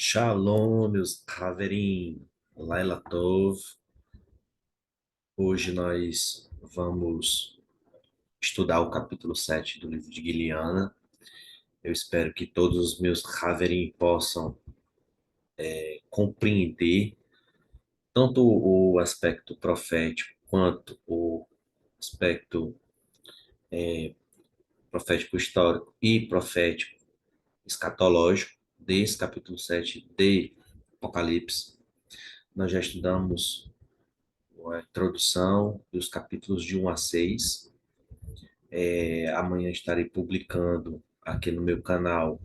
Shalom, meus Haverim, Laila Tov. Hoje nós vamos estudar o capítulo 7 do livro de Guiliana. Eu espero que todos os meus Haverim possam compreender tanto o aspecto profético quanto o aspecto profético histórico e profético escatológico desse capítulo 7 de Apocalipse. Nós já estudamos a introdução dos capítulos de 1 a 6. Amanhã estarei publicando aqui no meu canal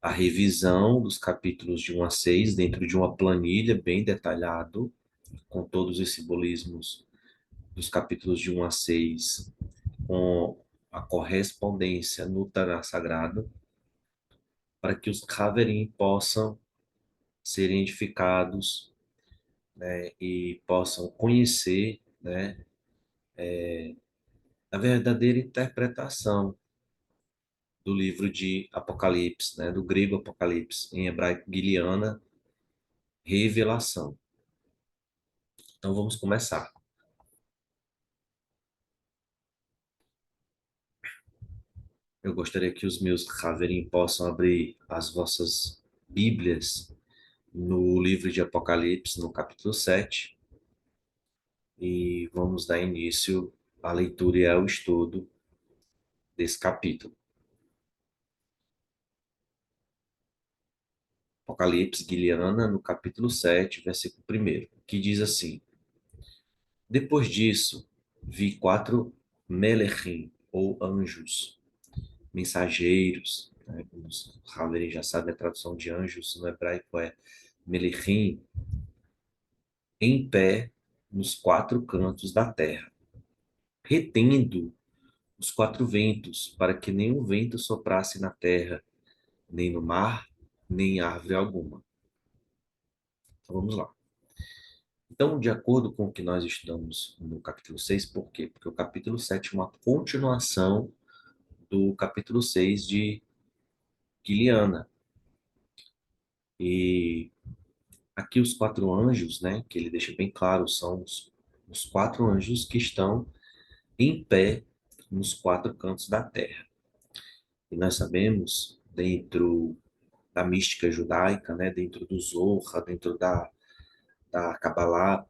a revisão dos capítulos de 1 a 6 dentro de uma planilha bem detalhado, com todos os simbolismos dos capítulos de 1 a 6, com a correspondência no Tanakh Sagrado, para que os Haverim possam ser edificados, né, e possam conhecer, né, a verdadeira interpretação do livro de Apocalipse, né, do grego Apocalipse, em hebraico Guiliana, revelação. Então vamos começar. Eu gostaria que os meus Haverim possam abrir as vossas Bíblias no livro de Apocalipse, no capítulo 7, e vamos dar início à leitura e ao estudo desse capítulo. Apocalipse Guiliana, no capítulo 7, versículo 1, que diz assim: Depois disso, vi 4 melechim, ou anjos, mensageiros, né? Os Haverim já sabem a tradução de anjos no hebraico é melechim, em pé nos 4 cantos da terra, retendo os 4 ventos, para que nenhum vento soprasse na terra, nem no mar, nem em árvore alguma. Então vamos lá. Então, de acordo com o que nós estudamos no capítulo 6, por quê? Porque o capítulo 7 é uma continuação do capítulo 6 de Guiliana. E aqui os 4 anjos, né, que ele deixa bem claro, são os 4 anjos que estão em pé nos 4 cantos da terra. E nós sabemos, dentro da mística judaica, né, dentro do Zohar, dentro da Kabbalah,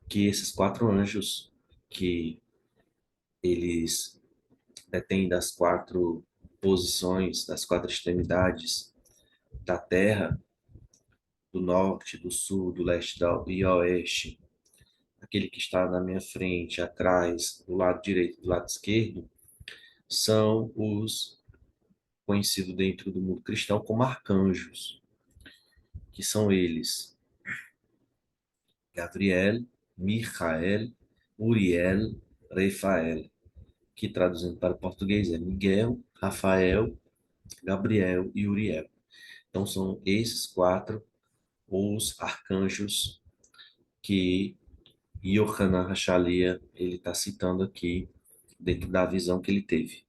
que esses 4 anjos, que eles detêm das 4 posições, das 4 extremidades da terra, do norte, do sul, do leste e oeste, aquele que está na minha frente, atrás, do lado direito, do lado esquerdo, são os conhecidos dentro do mundo cristão como arcanjos, que são eles: Gabriel, Michael, Uriel, Rafael, que traduzindo para o português é Miguel, Rafael, Gabriel e Uriel. Então são esses 4 os arcanjos que Yohanan Hashalia ele está citando aqui dentro da visão que ele teve.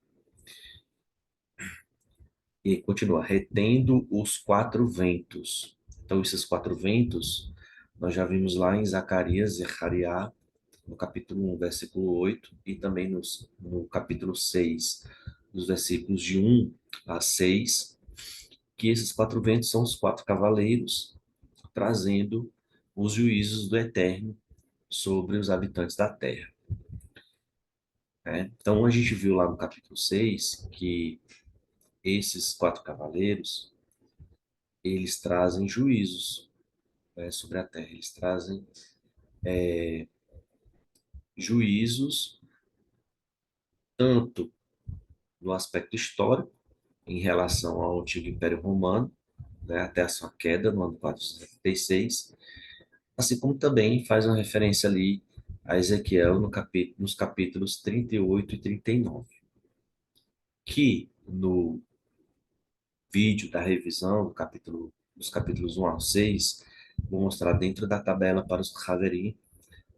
E continua, retendo os 4 ventos. Então, esses 4 ventos, nós já vimos lá em Zacarias e Zechariah, no capítulo 1, versículo 8, e também no capítulo 6, dos versículos de 1 a 6, que esses 4 ventos são os 4 cavaleiros, trazendo os juízos do Eterno sobre os habitantes da terra, né? Então, a gente viu lá no capítulo 6 que esses 4 cavaleiros, eles trazem juízos, né, sobre a terra. Eles trazem juízos tanto no aspecto histórico, em relação ao antigo Império Romano, né, até a sua queda no ano 476, assim como também faz uma referência ali a Ezequiel nos capítulos 38 e 39, que no vídeo da revisão dos capítulos 1 a 6, vou mostrar dentro da tabela para os Haverim,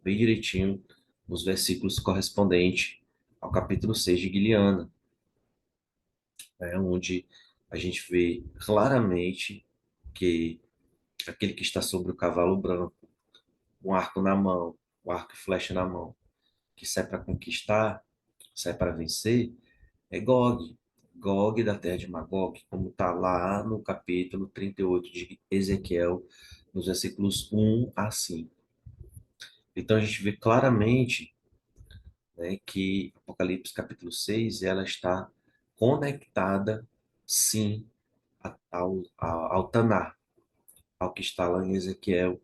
bem direitinho, os versículos correspondentes ao capítulo 6 de Guiliana, né, onde a gente vê claramente que aquele que está sobre o cavalo branco, um arco na mão, o arco e flecha na mão, que sai para conquistar, sai para vencer, é Gog. Gog da terra de Magog, como está lá no capítulo 38 de Ezequiel, nos versículos 1 a 5. Então a gente vê claramente, né, que Apocalipse capítulo 6 ela está conectada, sim, ao Tanar, ao que está lá em Ezequiel,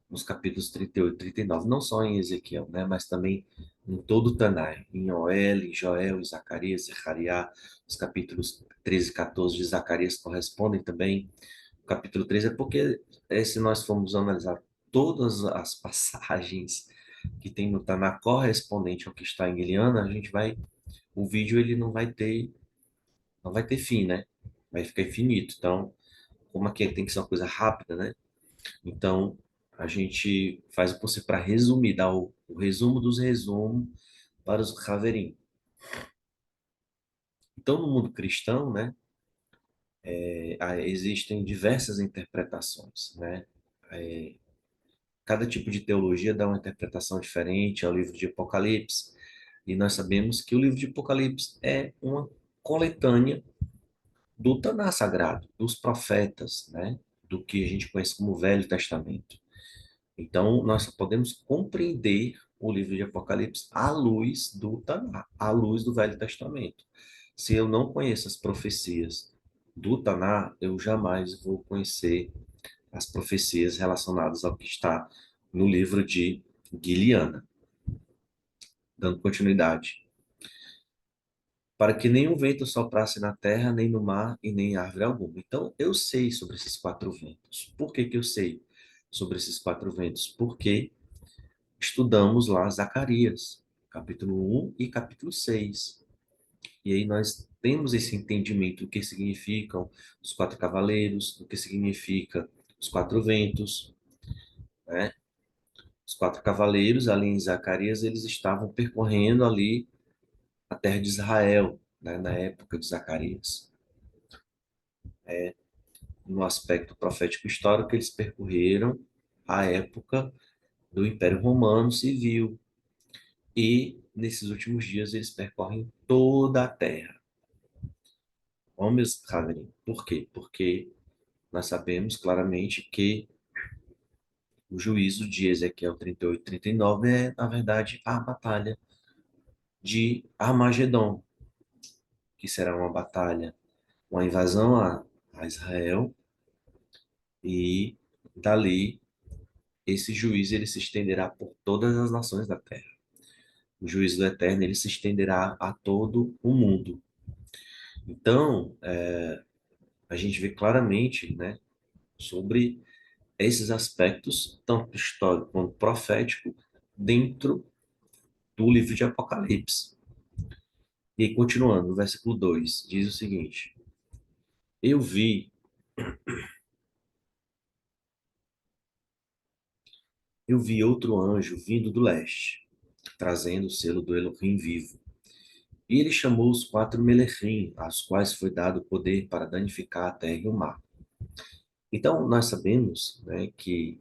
nos capítulos 38 e 39, não só em Ezequiel, né, mas também em todo o Tanar, em Joel, em Joel, em Zacarias, Zechariah, os capítulos 13 e 14 de Zacarias correspondem também. O capítulo 13 é porque, se nós formos analisar todas as passagens que tem no Tanar correspondente ao que está em Eliana, a gente vai, o vídeo ele não vai ter fim, né? Vai ficar infinito. Então, como aqui tem que ser uma coisa rápida, né? Então, a gente faz o possível para resumir, dar o resumo dos resumos para os Haverim. Então, no mundo cristão, né, existem diversas interpretações, né? É, cada tipo de teologia dá uma interpretação diferente ao livro de Apocalipse, e nós sabemos que o livro de Apocalipse é uma coletânea do Taná Sagrado, dos profetas, né? Do que a gente conhece como Velho Testamento. Então, nós só podemos compreender o livro de Apocalipse à luz do Taná, à luz do Velho Testamento. Se eu não conheço as profecias do Taná, eu jamais vou conhecer as profecias relacionadas ao que está no livro de Guiliana, dando continuidade. Para que nenhum vento soprasse na terra, nem no mar, e nem árvore alguma. Então, eu sei sobre esses quatro ventos. Por que que eu sei sobre esses quatro ventos? Porque estudamos lá Zacarias, capítulo 1 e capítulo 6. E aí nós temos esse entendimento do que significam os quatro cavaleiros, do que significa os quatro ventos, né? Os quatro cavaleiros, ali em Zacarias, eles estavam percorrendo ali a terra de Israel, né? Na época de Zacarias. No aspecto profético histórico, eles percorreram a época do Império Romano Civil. E nesses últimos dias eles percorrem toda a terra. Homens, Haverim. Por quê? Porque nós sabemos claramente que o juízo de Ezequiel 38 e 39 é, na verdade, a batalha de Armagedon, que será uma batalha, uma invasão a Israel, e dali esse juízo ele se estenderá por todas as nações da terra. O juízo do Eterno ele se estenderá a todo o mundo. Então, a gente vê claramente, né, sobre esses aspectos, tanto histórico quanto profético, dentro do livro de Apocalipse. E aí, continuando, no versículo 2 diz o seguinte: Eu vi, eu vi outro anjo vindo do leste, trazendo o selo do Elohim vivo. E ele chamou os quatro Melechim, aos quais foi dado o poder para danificar a terra e o mar. Então, nós sabemos, né, que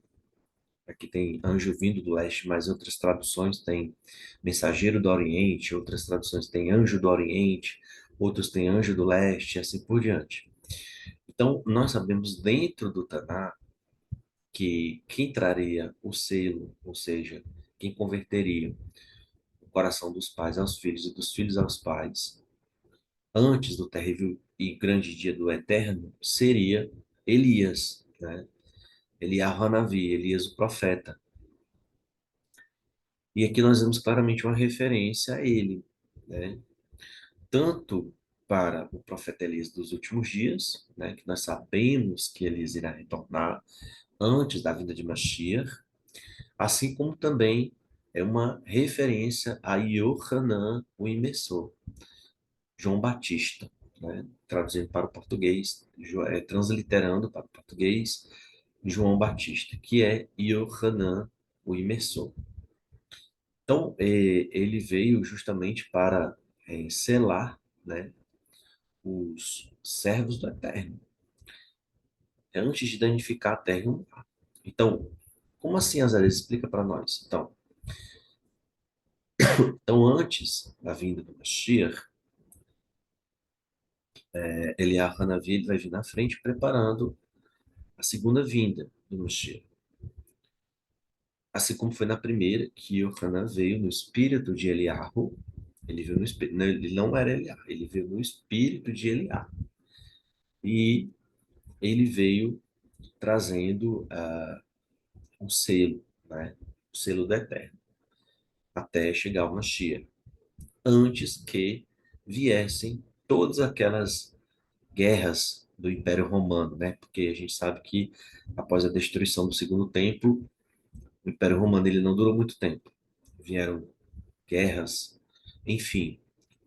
aqui tem anjo vindo do leste, mas outras traduções têm mensageiro do Oriente, outras traduções têm anjo do Oriente, outros têm anjo do leste, e assim por diante. Então, nós sabemos dentro do Taná que quem traria o selo, ou seja, quem converteria o coração dos pais aos filhos e dos filhos aos pais, antes do terrível e grande dia do Eterno, seria Elias, né? Elias Elias o profeta. E aqui nós vemos claramente uma referência a ele, né? Tanto para o profeta Elias dos últimos dias, né? Que nós sabemos que Elias irá retornar antes da vinda de Mashiach, assim como também é uma referência a Yohanan, o imersor, João Batista, né? Traduzindo para o português, transliterando para o português, João Batista, que é Yohanan, o imersor. Então, ele veio justamente para selar, né, os servos do Eterno. É antes de danificar a terra e o mar. Então, como assim, Azarías? Explica para nós. Então, antes da vinda do Mashiach, Eliyahu Hanavi ele vai vir na frente preparando a segunda vinda do Mashiach. Assim como foi na primeira, que o Hanan veio no espírito de Eliyahu, ele veio no espírito, não, ele não era Eliyahu, ele veio no espírito de Eliyahu. E ele veio trazendo um selo, né? O selo do Eterno, até chegar ao Mashiach, antes que viessem todas aquelas guerras do Império Romano, né? Porque a gente sabe que após a destruição do Segundo Templo, o Império Romano ele não durou muito tempo. Vieram guerras, enfim,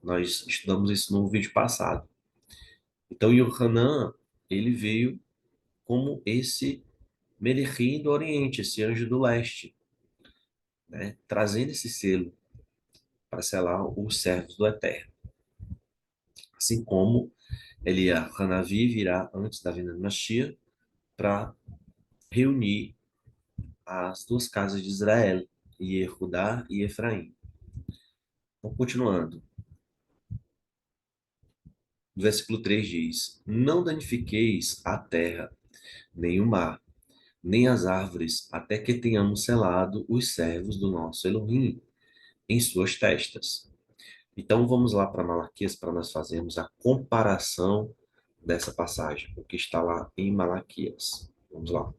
nós estudamos isso no vídeo passado. Então, Yohanan, ele veio como esse Melechim do Oriente, esse anjo do leste, né? Trazendo esse selo para selar os servos do Eterno. Assim como Eliá Hanavi virá antes da vinda de Mashiach para reunir as duas casas de Israel, Yehudá e Efraim. Então, continuando, o versículo 3 diz: Não danifiqueis a terra, nem o mar, nem as árvores, até que tenhamos selado os servos do nosso Elohim em suas testas. Então vamos lá para Malaquias para nós fazermos a comparação dessa passagem, o que está lá em Malaquias. Vamos lá.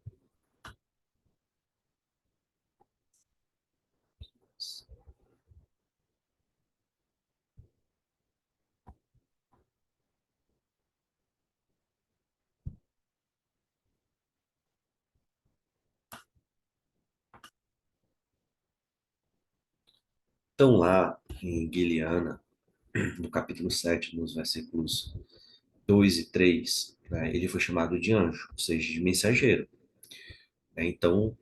Então lá em Guiliana, no capítulo 7, nos versículos 2 e 3, né, ele foi chamado de anjo, ou seja, de mensageiro. Né? Então,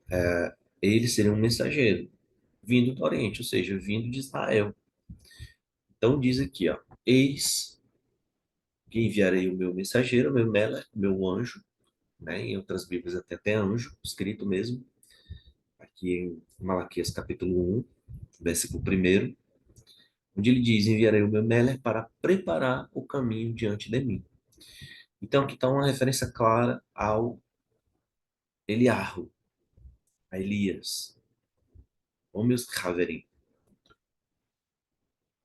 ele seria um mensageiro vindo do Oriente, ou seja, vindo de Israel. Então diz aqui, ó, eis que enviarei o meu mensageiro, o meu Melech, meu anjo, né? Em outras Bíblias até anjo, escrito mesmo, aqui em Malaquias capítulo 1, versículo 1, onde ele diz, enviarei o meu Melech para preparar o caminho diante de mim. Então aqui está uma referência clara ao Eliarro, a Elias, o meus Haverim.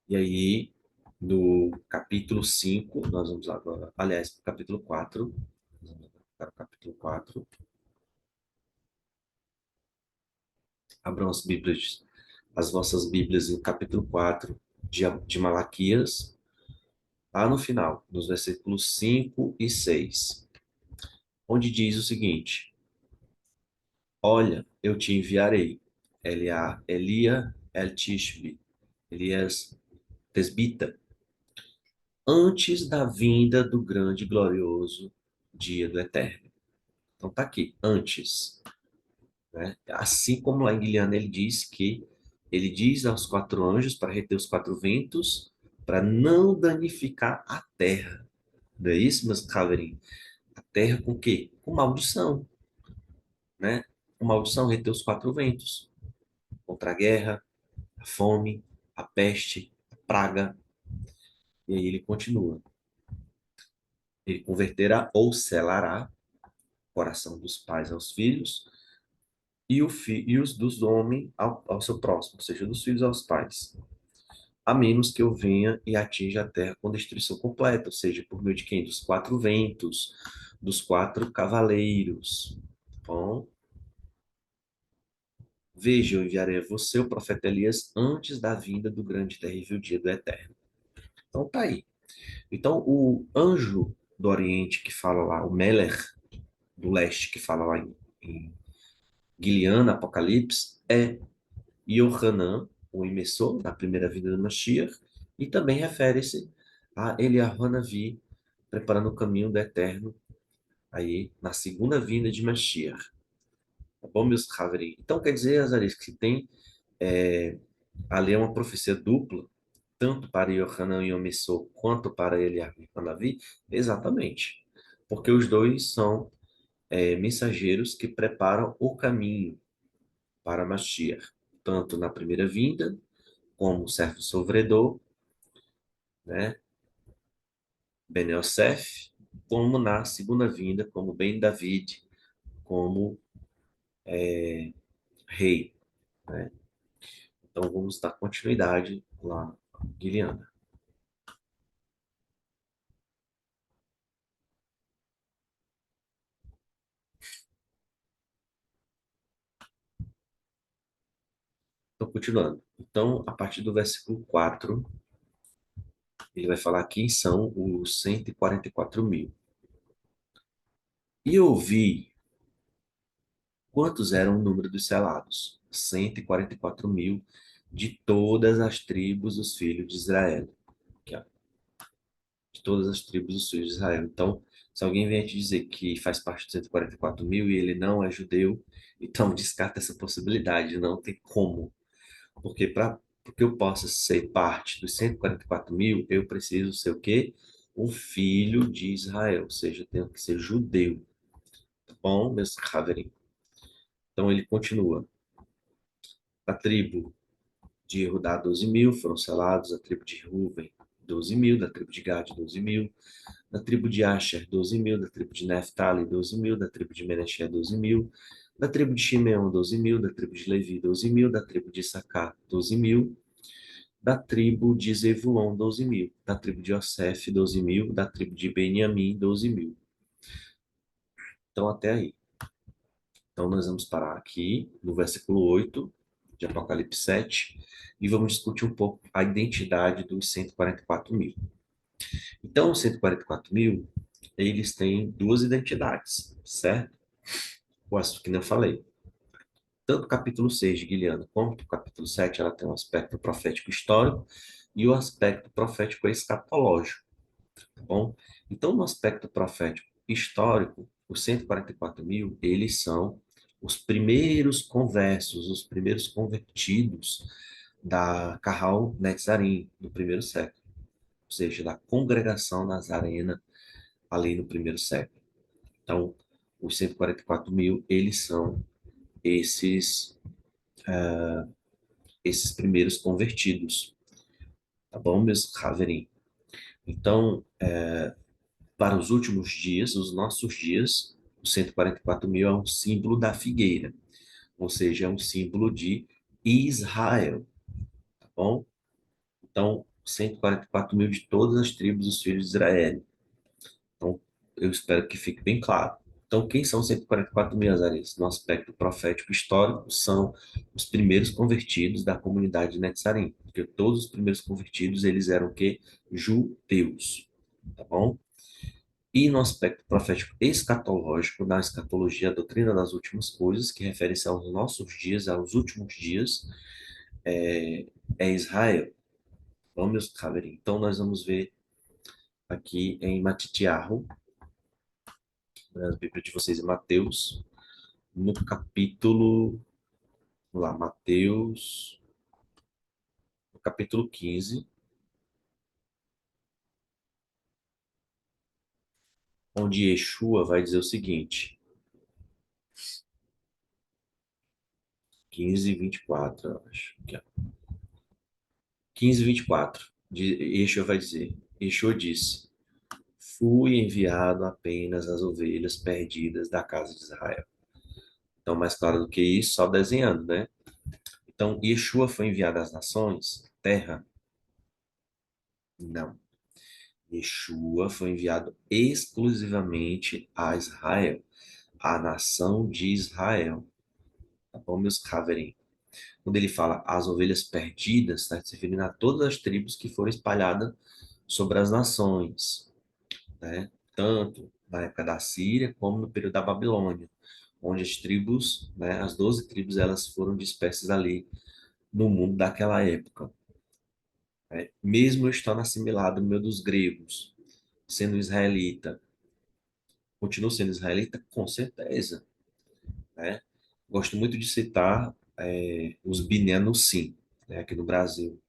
E aí, no capítulo 5, nós vamos agora, aliás, capítulo 4, para o capítulo 4, abram as vossas Bíblias no capítulo 4 de Malaquias, lá no final, nos versículos 5 e 6, onde diz o seguinte: Olha, eu te enviarei, Elia El Tishbi, Elias Tesbita, antes da vinda do grande e glorioso dia do Eterno. Então tá aqui, antes, né? Assim como lá em Guilherme ele diz que ele diz aos quatro anjos para reter os quatro ventos, para não danificar a terra. Não é isso, meus caveirinhos? A terra com o quê? Com maldição, né? Com maldição, reter os quatro ventos. Contra a guerra, a fome, a peste, a praga. E aí ele continua. Ele converterá ou selará o coração dos pais aos filhos e os dos homens ao seu próximo, ou seja, dos filhos aos pais. A menos que eu venha e atinja a terra com destruição completa, ou seja, por meio de quem? Dos quatro ventos, dos quatro cavaleiros. Bom, veja, eu enviarei a você, o profeta Elias, antes da vinda do grande e terrível dia do Eterno. Então tá aí. Então o anjo do Oriente que fala lá, o Meler do Leste que fala lá em Guiliana, Apocalipse, é Yohanan, o emissor da primeira vinda do Mashiach, e também refere-se a Eliyahu Hanavi, preparando o caminho do Eterno aí na segunda vinda de Mashiach. Tá bom, meus Haverim? Então quer dizer, Azaris, que tem ali uma profecia dupla, tanto para Yohanan e Omissor quanto para Eliyahu Hanavi? Exatamente. Porque os dois são mensageiros que preparam o caminho para Mashiach, tanto na primeira vinda, como o servo sofredor, né, Ben Yosef, como na segunda vinda, como Ben David, como rei, né? Então vamos dar continuidade lá, Guilherme. Então, continuando. Então, a partir do versículo 4, ele vai falar quem são os 144 mil. E eu vi quantos eram o número dos selados. 144 mil de todas as tribos dos filhos de Israel. Aqui, ó, de todas as tribos dos filhos de Israel. Então, se alguém vier te dizer que faz parte dos 144 mil e ele não é judeu, então descarta essa possibilidade, não tem como. Porque para que eu possa ser parte dos 144 mil, eu preciso ser o quê? Um filho de Israel, ou seja, eu tenho que ser judeu. Tá bom, meus Haverim? Então ele continua. A tribo de Judá, 12 mil foram selados. A tribo de Ruven, 12 mil. Da tribo de Gad, 12 mil. Da tribo de Asher, 12 mil. Da tribo de Naphtali, 12 mil. Da tribo de Menashe, 12 mil. Da tribo de Shimeão, 12 mil. Da tribo de Levi, 12 mil. Da tribo de Issacar, 12 mil. Da tribo de Zevulon, 12 mil. Da tribo de Yosef, 12 mil. Da tribo de Benjamim, 12 mil. Então, até aí. Então, nós vamos parar aqui no versículo 8 de Apocalipse 7 e vamos discutir um pouco a identidade dos 144 mil. Então, os 144 mil, eles têm duas identidades, certo? Que nem eu falei. Tanto o capítulo 6 de Guilherme como o capítulo 7, ela tem um aspecto profético histórico e o aspecto profético escatológico. Tá bom? Então, no aspecto profético histórico, os 144 mil, eles são os primeiros conversos, os primeiros convertidos da Carral Netzarim, do primeiro século, ou seja, da congregação nazarena ali no primeiro século. Então, os 144 mil, eles são esses, esses primeiros convertidos, tá bom, meus Haverim? Então, para os últimos dias, os nossos dias, o 144 mil é um símbolo da figueira, ou seja, é um símbolo de Israel, tá bom? Então, 144 mil de todas as tribos dos filhos de Israel. Então, eu espero que fique bem claro. Então, quem são 144 mil azarenses? No aspecto profético histórico, são os primeiros convertidos da comunidade de Netzarim, porque todos os primeiros convertidos, eles eram o quê? Judeus, tá bom? E no aspecto profético escatológico, na escatologia, a doutrina das últimas coisas, que refere-se aos nossos dias, aos últimos dias, é, é Israel. Vamos, Haverim. Então, nós vamos ver aqui em Matitiarro, na Bíblia de vocês, em Mateus, no capítulo, vamos lá, Mateus, no capítulo 15, onde Yeshua vai dizer o seguinte, 15 e 24, eu acho. Aqui, ó. 15 e 24, Yeshua vai dizer, Yeshua disse, fui enviado apenas às ovelhas perdidas da casa de Israel. Então, mais claro do que isso, só desenhando, né? Então, Yeshua foi enviado às nações? Terra? Não. Yeshua foi enviado exclusivamente a Israel, a nação de Israel. Tá bom, meus Haverim? Quando ele fala as ovelhas perdidas, está se referindo a todas as tribos que foram espalhadas sobre as nações, né? Tanto na época da Síria como no período da Babilônia, onde as tribos, né, as 12 tribos, elas foram dispersas ali no mundo daquela época, né? Mesmo eu estando assimilado no meio dos gregos, sendo israelita, continuo sendo israelita? Com certeza, né? Gosto muito de citar os Binianusim, né, aqui no Brasil.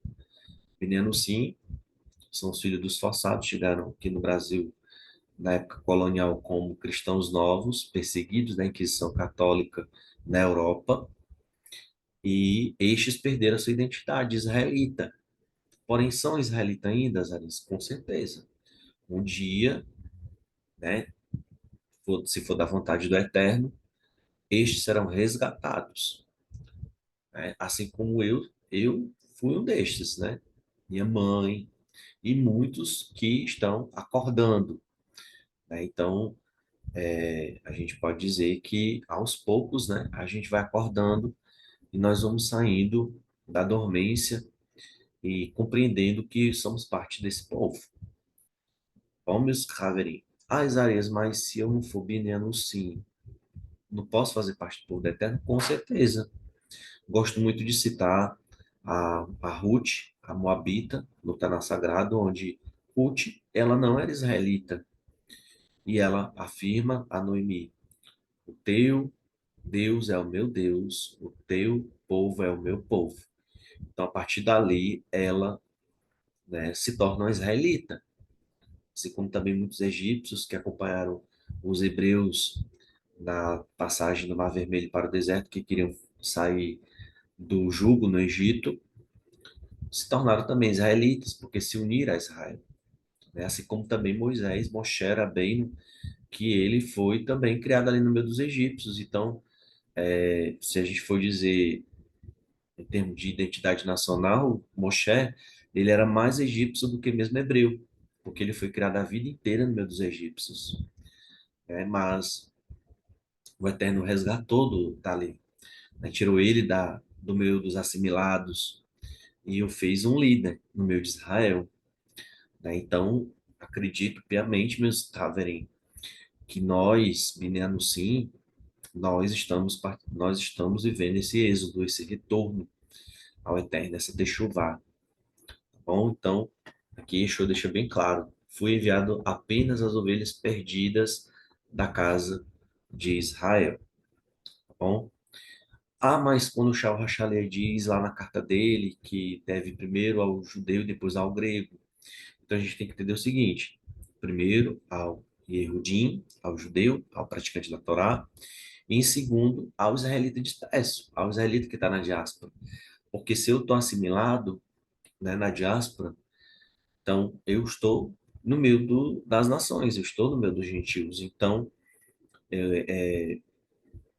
Binianusim são os filhos dos forçados, chegaram aqui no Brasil na época colonial como cristãos novos, perseguidos da Inquisição Católica na Europa, e estes perderam a sua identidade israelita. Porém, são israelitas ainda, Azaris? Com certeza. Um dia, né, se for da vontade do Eterno, estes serão resgatados, né? Assim como eu fui um destes, né? Minha mãe e muitos que estão acordando, né? Então, a gente pode dizer que aos poucos, né, a gente vai acordando e nós vamos saindo da dormência e compreendendo que somos parte desse povo. Vamos, Haveri. Ah, Isaías, mas se eu não for bineano, sim, não posso fazer parte do povo do Eterno? Com certeza. Gosto muito de citar a Ruth, a Moabita, no Taná Sagrado, onde Ruth, ela não era israelita, e ela afirma a Noemi, o teu Deus é o meu Deus, o teu povo é o meu povo. Então, a partir dali, ela, né, se torna uma israelita, assim como também muitos egípcios que acompanharam os hebreus na passagem do Mar Vermelho para o deserto, que queriam sair do jugo no Egito, se tornaram também israelitas, porque se uniram a Israel, né? Assim como também Moisés, Moshe Rabbeinu, que ele foi também criado ali no meio dos egípcios. Então, se a gente for dizer em termos de identidade nacional, Moshe, ele era mais egípcio do que mesmo hebreu, porque ele foi criado a vida inteira no meio dos egípcios, né? Mas o Eterno resgatou dali, né? Tirou ele do meio dos assimilados e o fez um líder no meio de Israel, né? Então, acredito piamente, meus Taverim, que nós, Mineanos, sim, nós estamos vivendo esse êxodo, esse retorno ao Eterno, essa techuvá. Bom, então, aqui Yeshua deixa bem claro: fui enviado apenas às ovelhas perdidas da casa de Israel. Tá bom? Ah, mas quando o Shal Hachaliah diz lá na carta dele que deve primeiro ao judeu e depois ao grego, então a gente tem que entender o seguinte: primeiro ao Yehudim, ao judeu, ao praticante da Torá, e em segundo ao israelita disperso, ao israelita que está na diáspora. Porque se eu estou assimilado, né, na diáspora, então, eu estou no meio das nações, eu estou no meio dos gentios. Então,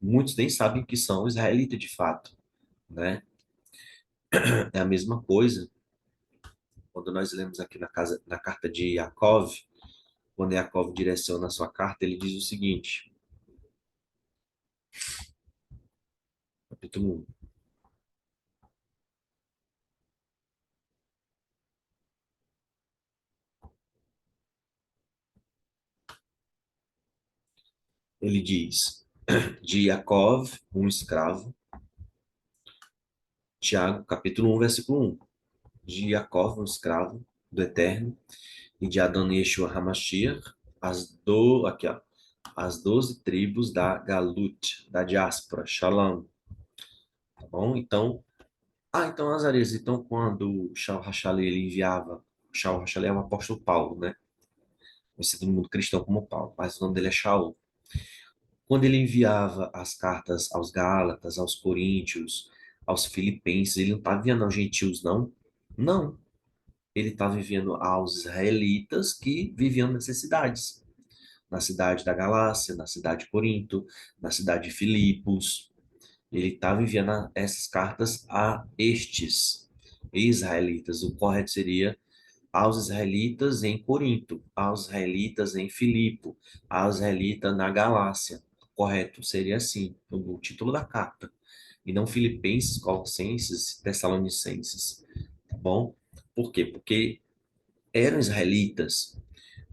muitos nem sabem que são israelitas de fato, né? É a mesma coisa quando nós lemos aqui na carta de Yaakov, quando Yaakov direciona a sua carta, ele diz o seguinte, capítulo 1, ele diz, de Yaakov, um escravo, Tiago, capítulo 1, versículo 1, de Yaakov, um escravo do Eterno, e de Adão Yeshua Hamashiach, aqui, ó, as 12 tribos da Galut, da diáspora, Shalom, tá bom? Então, então, Azarias, então quando o Shaul Hachali ele enviava, o Shaul Hachali é o apóstolo Paulo, né? Conhecido no mundo cristão como Paulo, mas o nome dele é Shaul. Quando ele enviava as cartas aos Gálatas, aos Coríntios, aos Filipenses, ele não estava enviando aos gentios, não? Não. Ele estava enviando aos israelitas que viviam necessidades. Na cidade da Galácia, na cidade de Corinto, na cidade de Filipos. Ele estava enviando essas cartas a estes israelitas. O correto seria aos israelitas em Corinto, aos israelitas em Filipo, aos israelitas na Galácia. O correto seria assim, o título da carta. E não Filipenses, Colossenses, Tessalonicenses. Tá bom? Por quê? Porque eram israelitas,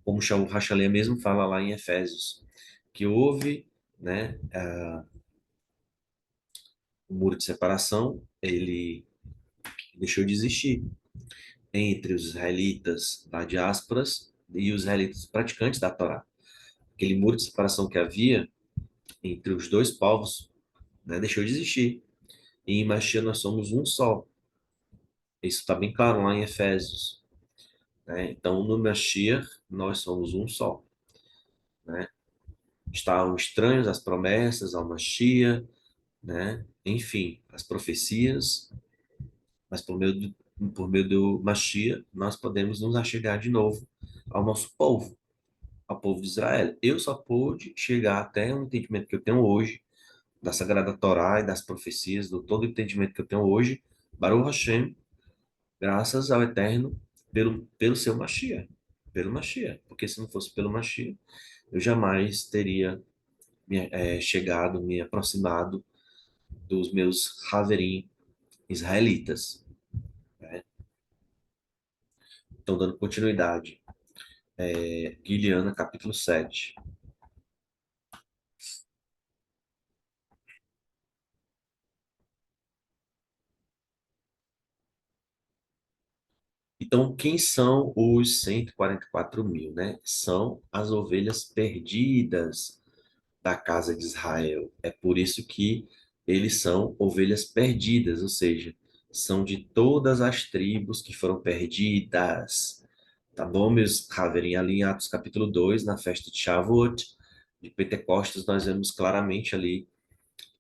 como o Rachalé mesmo fala lá em Efésios, que houve, né, o muro de separação, ele deixou de existir entre os israelitas da diáspora e os israelitas praticantes da Torá. Aquele muro de separação que havia entre os dois povos, né, deixou de existir. E em Mashiach nós somos um só. Isso está bem claro lá em Efésios, né? Então, no Mashiach, nós somos um só. né? Estavam estranhos as promessas ao Mashiach, né? Enfim, as profecias, mas por meio do Mashiach, nós podemos nos achegar de novo ao nosso povo, ao povo de Israel. Eu só pude chegar até o entendimento que eu tenho hoje da Sagrada Torá e das profecias, do todo o entendimento que eu tenho hoje, Baruch Hashem, graças ao Eterno, pelo seu Mashiach, pelo Mashiach. Porque se não fosse pelo Mashiach, eu jamais teria chegado, me aproximado dos meus Haverim israelitas, né? Então, dando continuidade, Guilhana, capítulo 7. Então, quem são os 144 mil, né? São as ovelhas perdidas da casa de Israel. É por isso que eles são ovelhas perdidas, ou seja, são de todas as tribos que foram perdidas. Tá bom, meus Haverim? Ali em Atos capítulo 2, na festa de Shavuot, de Pentecostes, nós vemos claramente ali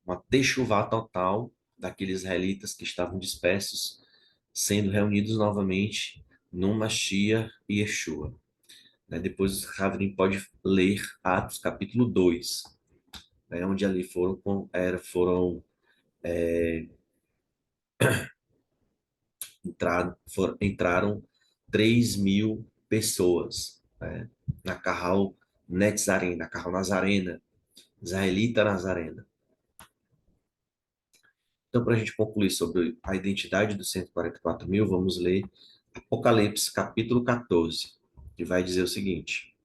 uma techuvá total daqueles israelitas que estavam dispersos, sendo reunidos novamente no Mashiach e Yeshua. Né? Depois o Haverim pode ler Atos capítulo 2, né? Onde ali entraram 3 mil pessoas, né? Na Carral Netzarena, Carral Nazarena, Israelita Nazarena. Então, para a gente concluir sobre a identidade dos 144 mil, vamos ler Apocalipse, capítulo 14, que vai dizer o seguinte.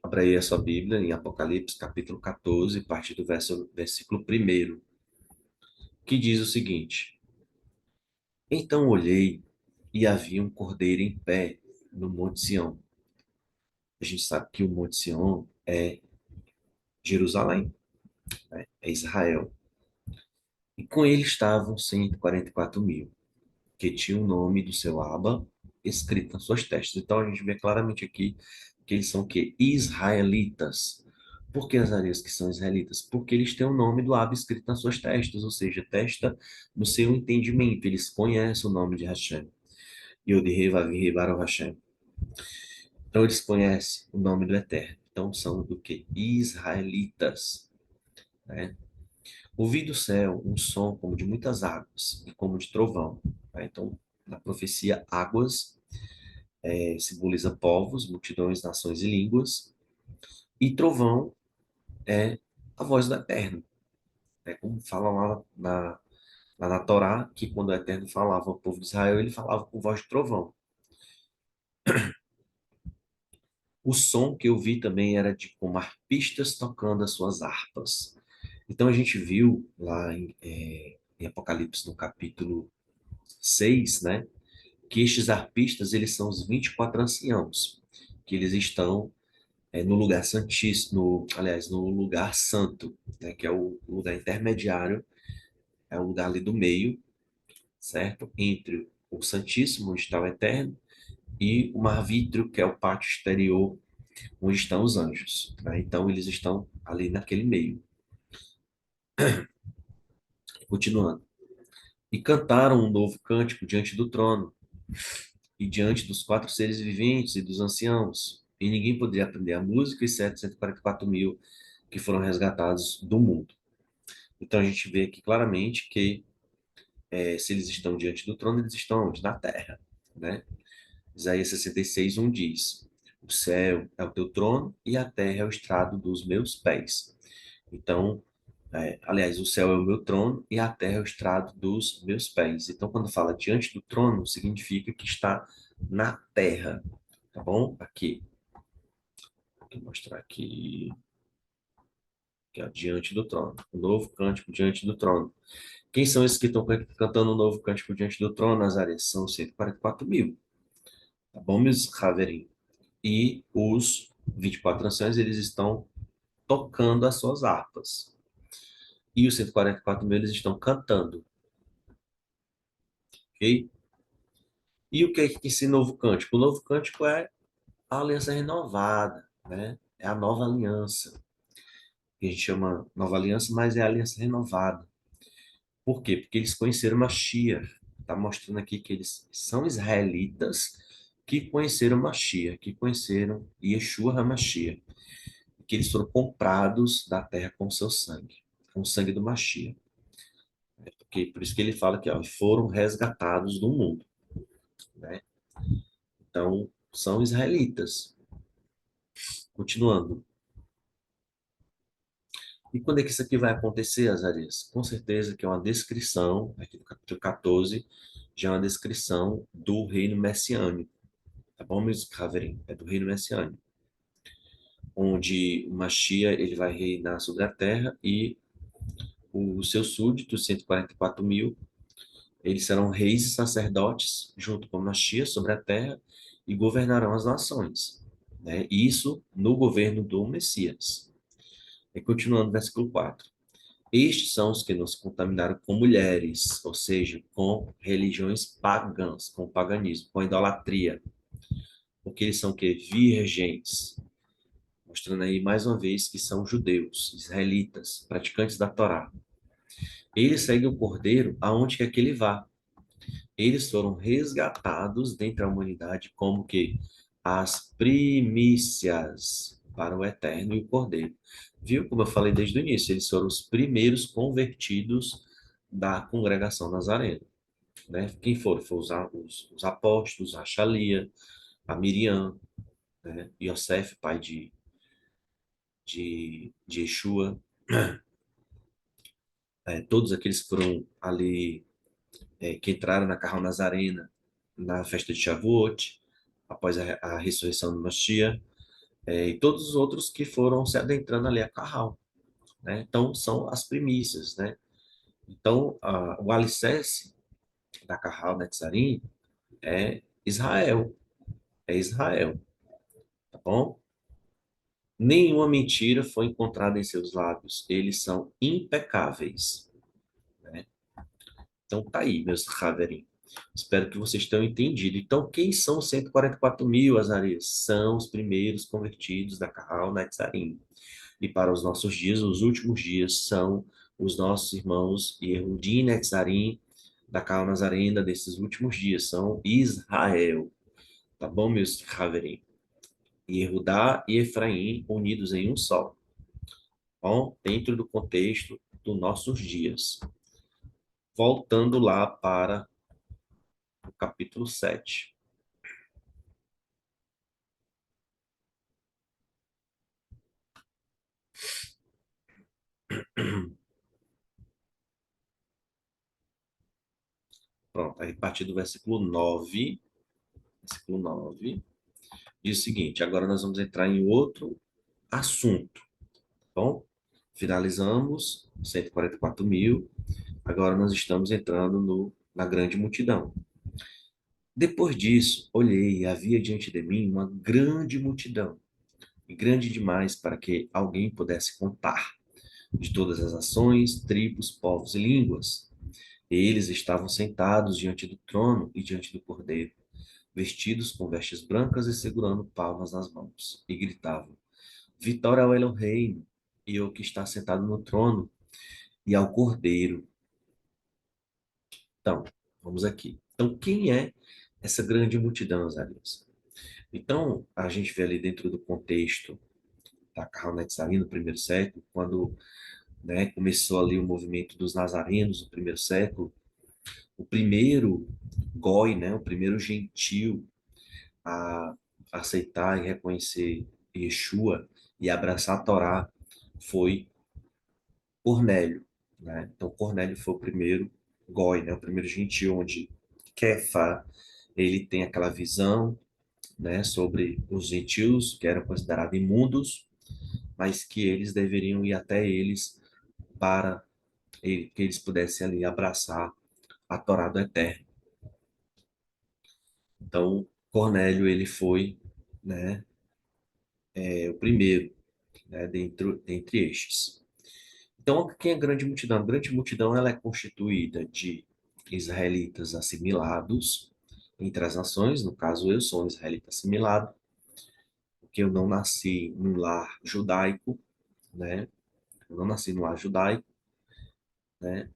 Abra aí a sua Bíblia em Apocalipse, capítulo 14, a partir do versículo 1, que diz o seguinte. Então olhei e havia um cordeiro em pé no Monte Sião. A gente sabe que o Monte Sião é Jerusalém, né? É Israel. E com ele estavam 144 mil, que tinham o nome do seu Abba escrito nas suas testas. Então a gente vê claramente aqui que eles são o quê? Israelitas. Por que as areias que são israelitas? Porque eles têm o nome do Abba escrito nas suas testas, ou seja, testa no seu entendimento. Eles conhecem o nome de Hashem. Yod-Heh Vav-Heh Baruch Hashem. Então eles conhecem o nome do Eterno. Então são do que? Israelitas, né? Ouvi do céu um som como de muitas águas e como de trovão, né? Então, na profecia, águas simboliza povos, multidões, nações e línguas, e trovão é a voz do Eterno. É como fala lá na Torá, que quando o Eterno falava ao povo de Israel, ele falava com voz de trovão. O som que eu vi também era de como arpistas tocando as suas harpas. Então a gente viu lá em Apocalipse, no capítulo 6, né, que estes arpistas, eles são os 24 anciãos, que eles estão no lugar santíssimo, aliás, no lugar santo, né, que é o lugar intermediário, é o lugar ali do meio, certo? Entre o Santíssimo, onde está o Eterno, e o Mar Vítreo, que é o pátio exterior, onde estão os anjos, né? Então eles estão ali naquele meio. Continuando. E cantaram um novo cântico diante do trono e diante dos quatro seres viventes e dos anciãos. E ninguém poderia aprender a música, exceto 144 mil que foram resgatados do mundo. Então a gente vê aqui claramente que se eles estão diante do trono, eles estão onde? Na terra, né? Isaías 66, 1 diz: O céu é o teu trono e a terra é o estrado dos meus pés. Então, aliás, o céu é o meu trono e a terra é o estrado dos meus pés. Então, quando fala diante do trono, significa que está na terra, tá bom? Aqui, vou mostrar aqui, que é diante do trono. O novo cântico diante do trono. Quem são esses que estão cantando o novo cântico diante do trono, Nazaré? São 144 mil, tá bom, meus Haverim? E os 24 anciãos, eles estão tocando as suas harpas. E os 144 mil, eles estão cantando, ok? E o que é esse novo cântico? O novo cântico é a aliança renovada, né? É a nova aliança, que a gente chama nova aliança, mas é a aliança renovada. Por quê? Porque eles conheceram Mashiach. Está mostrando aqui que eles são israelitas que conheceram Mashiach, que conheceram Yeshua HaMashiach, que eles foram comprados da terra com seu sangue, com o sangue do Mashiach. Porque, por isso que ele fala que ó, foram resgatados do mundo, né? Então, são israelitas. Continuando. E quando é que isso aqui vai acontecer, Azarias? Com certeza que é uma descrição, aqui no capítulo 14, já é uma descrição do reino messiânico, tá bom, meus Haverim? É do reino messiânico, onde o Mashiach ele vai reinar sobre a terra e os seus súditos, 144 mil, eles serão reis e sacerdotes junto com o Mashiach sobre a terra e governarão as nações, né? Isso no governo do Messias. E continuando, versículo 4. Estes são os que nos contaminaram com mulheres, ou seja, com religiões pagãs, com paganismo, com idolatria. Porque eles são que virgens, mostrando aí mais uma vez que são judeus, israelitas, praticantes da Torá. Eles seguem o Cordeiro aonde quer que ele vá. Eles foram resgatados dentre a humanidade como que as primícias para o Eterno e o Cordeiro. Viu como eu falei desde o início? Eles foram os primeiros convertidos da congregação nazarena, né? Quem foram? Foram os apóstolos, a Xalia, a Miriam, né? Yosef, pai de Yeshua, todos aqueles que foram ali, que entraram na Carral Nazarena na festa de Shavuot, após a ressurreição do Mashiach, e todos os outros que foram se adentrando ali a Carral, né? Então, são as primícias, né? Então, o alicerce da Carral Netzarim é Israel, é Israel, tá bom? Nenhuma mentira foi encontrada em seus lábios, eles são impecáveis, né? Então, tá aí, meus Haverim. Espero que vocês tenham entendido. Então, quem são os 144 mil, Azarias? São os primeiros convertidos da Carral Netzarim. E para os nossos dias, os últimos dias, são os nossos irmãos Yehudim Netzarim, da Carral Nazarena, desses últimos dias, são Israel. Tá bom, meus Haverim? Yehudá e Efraim unidos em um só. Bom, dentro do contexto dos nossos dias. Voltando lá para o capítulo 7. Pronto, aí a partir do versículo 9 diz o seguinte: agora nós vamos entrar em outro assunto, tá bom? Finalizamos 144 mil, agora nós estamos entrando na grande multidão. Depois disso, olhei e havia diante de mim uma grande multidão, e grande demais para que alguém pudesse contar, de todas as ações, tribos, povos e línguas. Eles estavam sentados diante do trono e diante do cordeiro, vestidos com vestes brancas e segurando palmas nas mãos, e gritavam: Vitória ao Elohim, e ao que está sentado no trono, e ao cordeiro. Então, vamos aqui. Então, quem é essa grande multidão, Azarias? Então, a gente vê ali dentro do contexto da Carro Netzari no primeiro século, quando, né, começou ali o movimento dos nazarenos no primeiro século, o primeiro goi, né, o primeiro gentil a aceitar e reconhecer Yeshua e abraçar a Torá foi Cornélio, né? Então Cornélio foi o primeiro goi, né, o primeiro gentil onde Kefa ele tem aquela visão, né, sobre os gentios que eram considerados imundos, mas que eles deveriam ir até eles para que eles pudessem ali abraçar a Torá do Eterno. Então Cornélio ele foi, né, o primeiro, né, dentre estes. Então, quem é a grande multidão? A grande multidão ela é constituída de israelitas assimilados, entre as nações, no caso eu sou um israelita assimilado, porque eu não nasci num lar judaico, né? Eu não nasci num lar judaico, né?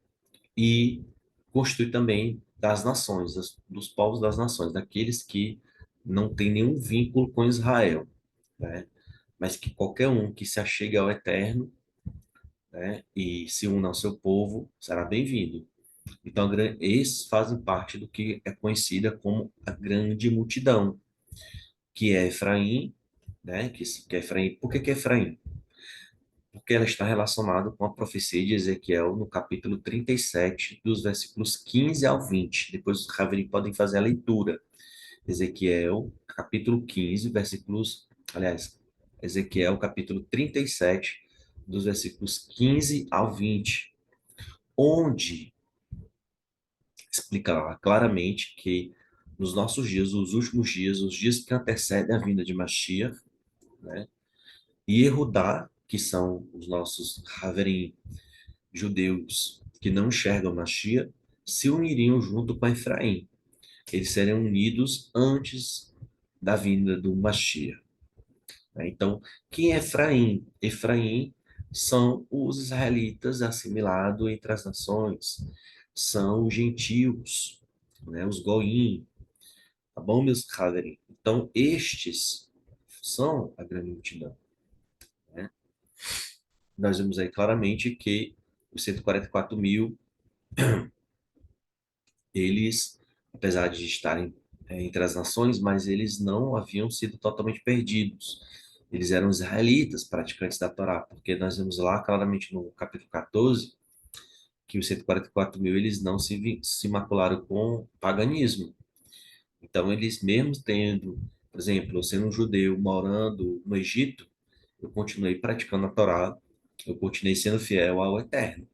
E constitui também das nações, dos povos das nações, daqueles que não têm nenhum vínculo com Israel, né? Mas que qualquer um que se achegue ao Eterno, né, e se una ao seu povo, será bem-vindo. Então, esses fazem parte do que é conhecida como a grande multidão, que é Efraim, né? Que é Efraim. Por que é Efraim? Porque ela está relacionada com a profecia de Ezequiel no capítulo 37, dos versículos 15 ao 20. Depois os Raverim podem fazer a leitura. Ezequiel, capítulo 15, versículos. Aliás, Ezequiel, capítulo 37, dos versículos 15 ao 20, onde explica lá claramente que nos nossos dias, os últimos dias, os dias que antecedem a vinda de Mashiach, né? E Yehudá, que são os nossos Haverim judeus que não enxergam Mashiach, se uniriam junto com Efraim. Eles seriam unidos antes da vinda do Mashiach, né? Então, quem é Efraim? Efraim são os israelitas assimilados entre as nações, são os gentios, né? Os goim, tá bom, meus Haverim? Então, estes são a grande multidão, né? Nós vemos aí claramente que os 144 mil, eles, apesar de estarem entre as nações, mas eles não haviam sido totalmente perdidos. Eles eram israelitas, praticantes da Torá, porque nós vemos lá claramente no capítulo 14 que os 144 mil eles não se macularam com paganismo. Então, eles mesmos tendo, por exemplo, eu sendo um judeu morando no Egito, eu continuei praticando a Torá, eu continuei sendo fiel ao Eterno,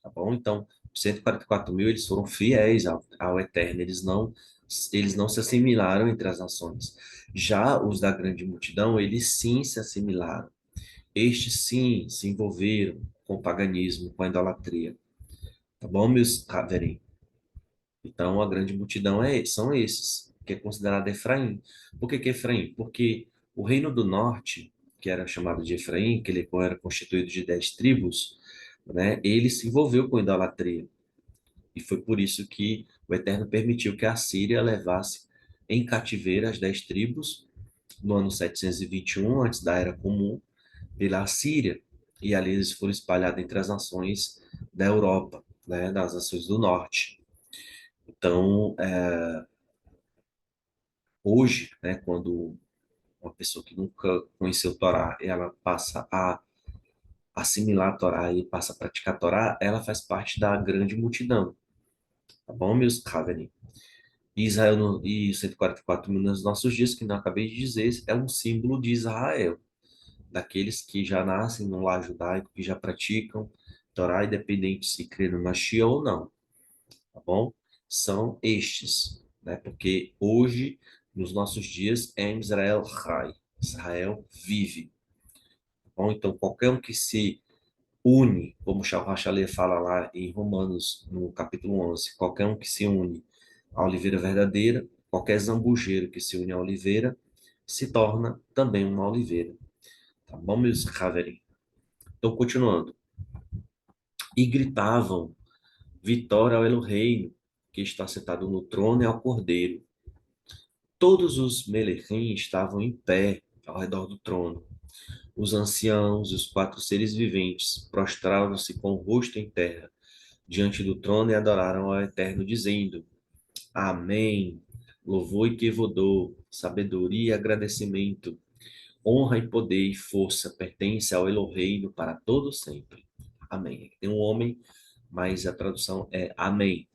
tá bom? Então, os 144 mil, eles foram fiéis ao Eterno, eles não se assimilaram entre as nações. Já os da grande multidão, eles sim se assimilaram. Estes sim se envolveram com o paganismo, com a idolatria. Tá bom, meus Haverim? Então, a grande multidão são esses, que é considerado Efraim. Por que Efraim? Porque o reino do norte, que era chamado de Efraim, que ele era constituído de 10 tribos, né, ele se envolveu com idolatria. E foi por isso que o Eterno permitiu que a Síria levasse em cativeiro as 10 tribos no ano 721, antes da Era Comum, pela Síria. E ali eles foram espalhados entre as nações da Europa, né, das nações do norte. Então, hoje, né, quando uma pessoa que nunca conheceu o Torá, ela passa a assimilar a Torá e passa a praticar a Torá, ela faz parte da grande multidão, tá bom, meus Haverim? E Israel e 144 mil nos nossos dias, que não acabei de dizer, é um símbolo de Israel, daqueles que já nascem no lar judaico, que já praticam Torá, independente se crê no Mashiach ou não, tá bom? São estes, né? Porque hoje, nos nossos dias, é Israel Rai, Israel vive, tá bom? Então, qualquer um que se une, como o Shal fala lá em Romanos, no capítulo 11, qualquer um que se une à oliveira verdadeira, qualquer zambujeiro que se une à oliveira, se torna também uma oliveira. Tá bom, meus Haverim? Então, continuando. E gritavam, vitória ao Eloheinu, que está sentado no trono e ao Cordeiro. Todos os Melechim estavam em pé ao redor do trono. Os anciãos e os quatro seres viventes prostraram-se com o rosto em terra diante do trono e adoraram ao Eterno, dizendo: Amém. Louvor e quevodô, sabedoria e agradecimento, honra e poder e força pertence ao Eloheinu para todo sempre. Amém. Tem um homem, mas a tradução é Amém.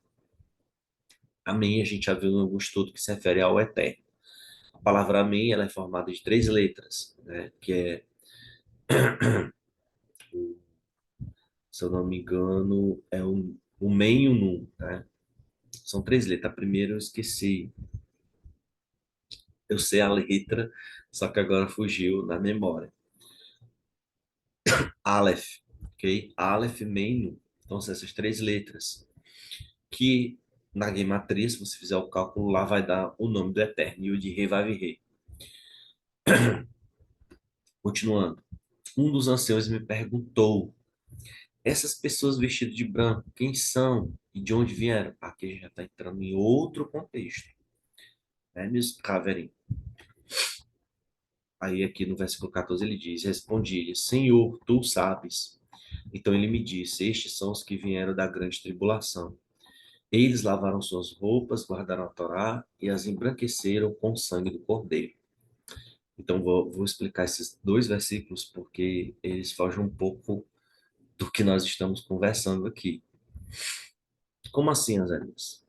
Amém, a gente já viu no algum estudo que se refere ao Eterno. A palavra Amém, ela é formada de três letras, né? Que é, se eu não me engano, é o Men e o Nun, né? São três letras. A primeira eu esqueci, eu sei a letra, só que agora fugiu na memória. Aleph, ok? Aleph, Men, Nun. Então, são essas três letras que Na Gematria, se você fizer o cálculo lá, vai dar o nome do Eterno, Yud-Re, Vav-Re. Continuando. Um dos anciãos me perguntou: essas pessoas vestidas de branco, quem são e de onde vieram? Aqui já está entrando em outro contexto, né, meus Caverim? Aí aqui no versículo 14 ele diz: respondi-lhe, Senhor, tu sabes. Então ele me disse: estes são os que vieram da grande tribulação. Eles lavaram suas roupas, guardaram a Torá e as embranqueceram com o sangue do Cordeiro. Então vou explicar esses dois versículos porque eles fogem um pouco do que nós estamos conversando aqui. Como assim, Azarias?